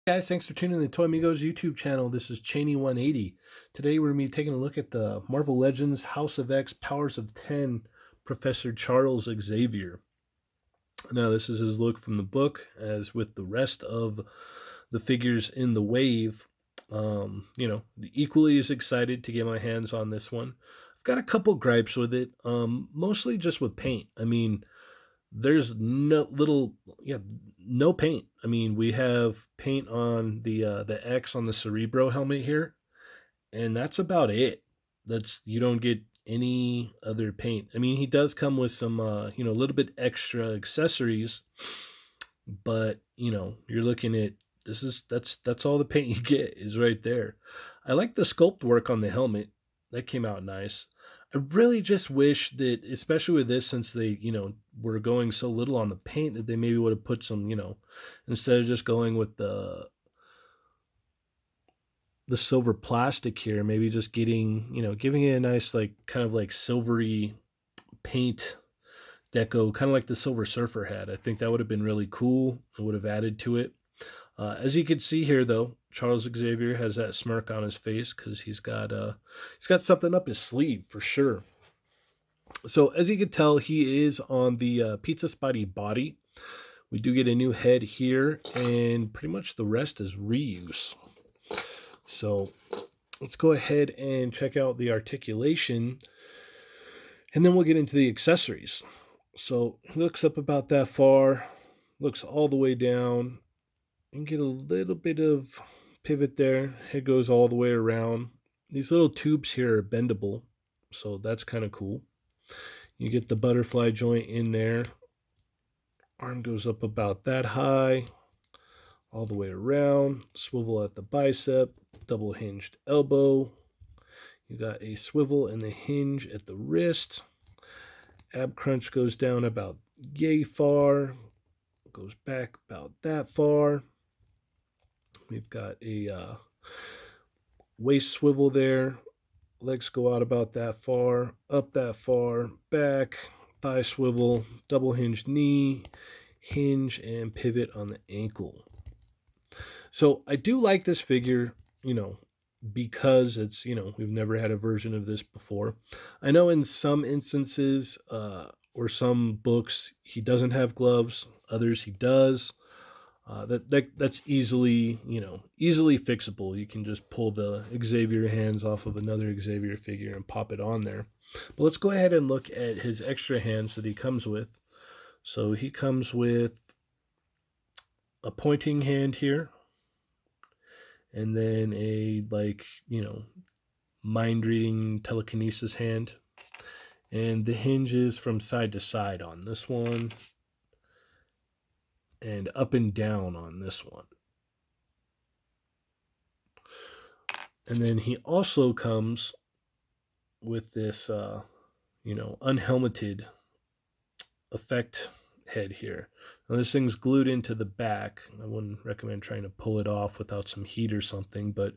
Guys, thanks for tuning in to the Toy Amigos YouTube channel. This is Cheney 180. Today we're going to be taking a look at the Marvel Legends House of X Powers of 10 Professor Charles Xavier. Now, this is his look from the book, as with the rest of the figures in the wave. Equally as excited to get my hands on this one. I've got a couple gripes with it, mostly just with paint. I mean, there's no paint. I mean, we have paint on the X on the Cerebro helmet here, and that's about it. That's You don't get any other paint. I mean, he does come with some a little bit extra accessories, but you're looking at that's all the paint you get is right there. I like the sculpt work on the helmet. That came out nice. I really just wish that, especially with this, since they, were going so little on the paint, that they maybe would have put some, instead of just going with the silver plastic here, maybe just giving it a nice, like, kind of like silvery paint deco, kind of like the Silver Surfer had. I think that would have been really cool. It would have added to it. As you can see here, though, Charles Xavier has that smirk on his face because he's got something up his sleeve for sure. So as you can tell, he is on the Pizza Spidey body. We do get a new head here, and pretty much the rest is reuse. So let's go ahead and check out the articulation, and then we'll get into the accessories. So he looks up about that far, looks all the way down, and get a little bit of pivot there. Head goes all the way around. These little tubes here are bendable, so that's kind of cool. You get the butterfly joint in there. Arm goes up about that high, all the way around. Swivel at the bicep, double hinged elbow. You got a swivel and the hinge at the wrist. Ab crunch goes down about yay far, goes back about that far. We've got a waist swivel there. Legs go out about that far, up that far, back, thigh swivel, double hinged knee, hinge, and pivot on the ankle. So I do like this figure, because it's, we've never had a version of this before. I know in some instances, or some books, he doesn't have gloves, others he does. That's easily fixable. You can just pull the Xavier hands off of another Xavier figure and pop it on there. But let's go ahead and look at his extra hands that he comes with. So he comes with a pointing hand here, and then a, mind reading telekinesis hand. And the hinges from side to side on this one, and up and down on this one. And then he also comes with this, unhelmeted effect head here. Now, this thing's glued into the back. I wouldn't recommend trying to pull it off without some heat or something, but,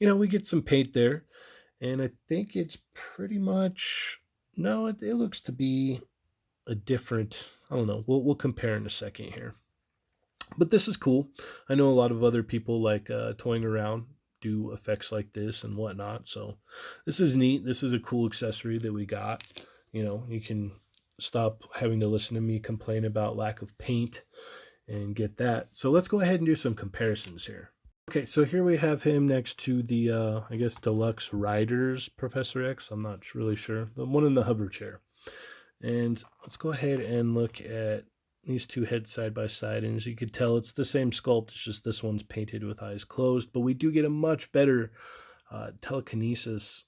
we get some paint there. And I think it's pretty much, no, it looks to be a different, I don't know. We'll compare in a second here. But this is cool. I know a lot of other people like toying around, do effects like this and whatnot. So this is neat. This is a cool accessory that we got. You can stop having to listen to me complain about lack of paint and get that. So let's go ahead and do some comparisons here. Okay, so here we have him next to the, I guess, Deluxe Riders Professor X. I'm not really sure. The one in the hover chair. And let's go ahead and look at these two heads side by side, and as you can tell, it's the same sculpt. It's just this one's painted with eyes closed, but we do get a much better telekinesis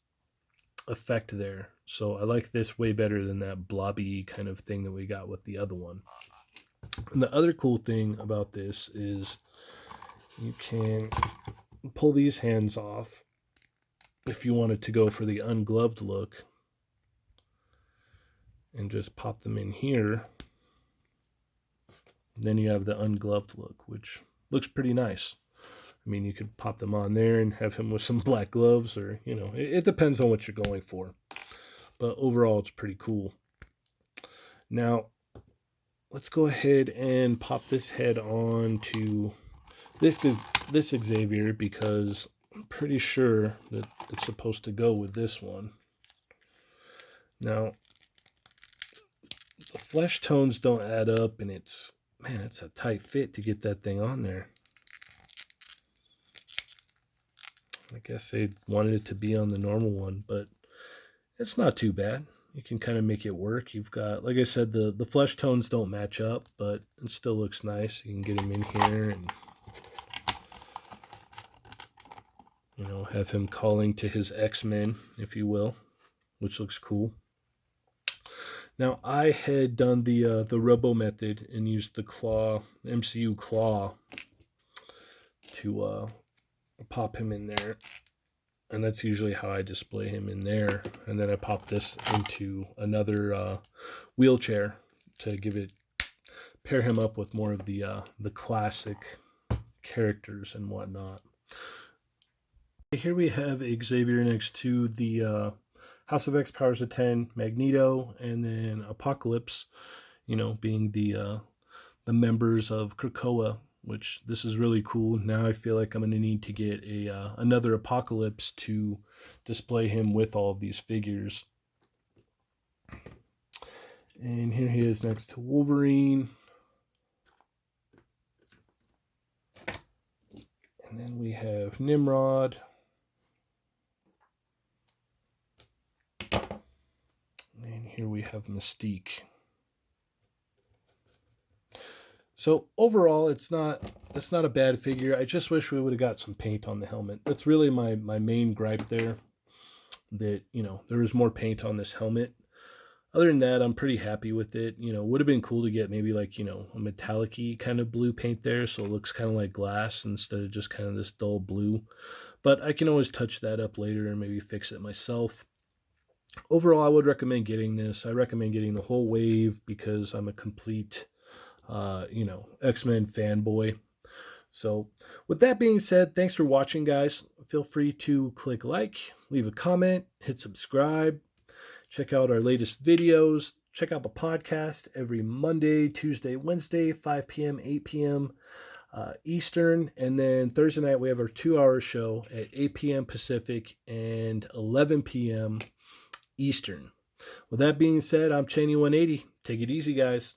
effect there. So I like this way better than that blobby kind of thing that we got with the other one. And the other cool thing about this is you can pull these hands off if you wanted to go for the ungloved look, and just pop them in here. Then you have the ungloved look, which looks pretty nice. I mean, you could pop them on there and have him with some black gloves, or, it depends on what you're going for. But overall, it's pretty cool. Now, let's go ahead and pop this head on to this Xavier because I'm pretty sure that it's supposed to go with this one. Now, the flesh tones don't add up, and it's a tight fit to get that thing on there. I guess they wanted it to be on the normal one, but it's not too bad. You can kind of make it work. You've got, like I said, the flesh tones don't match up, but it still looks nice. You can get him in here and, have him calling to his X-Men, if you will, which looks cool. Now, I had done the Robo method and used the claw, MCU claw, to pop him in there. And that's usually how I display him in there. And then I pop this into another wheelchair to pair him up with more of the classic characters and whatnot. Here we have Xavier next to the House of X powers of 10, Magneto, and then Apocalypse, being the members of Krakoa, which this is really cool. Now I feel like I'm going to need to get another Apocalypse to display him with all of these figures. And here he is next to Wolverine. And then we have Nimrod. And here we have Mystique. So overall, it's not a bad figure. I just wish we would have got some paint on the helmet. That's really my main gripe there, that, there was more paint on this helmet. Other than that, I'm pretty happy with it. Would have been cool to get maybe like, a metallic-y kind of blue paint there, so it looks kind of like glass instead of just kind of this dull blue. But I can always touch that up later and maybe fix it myself. Overall, I would recommend getting this. I recommend getting the whole wave because I'm a complete X-Men fanboy. So with that being said, thanks for watching, guys. Feel free to click like, leave a comment, hit subscribe, check out our latest videos, check out the podcast every Monday, Tuesday, Wednesday, 5 p.m., 8 p.m. Eastern, and then Thursday night we have our 2-hour show at 8 p.m. Pacific and 11 p.m. Eastern. With that being said, I'm Cheney180. Take it easy, guys.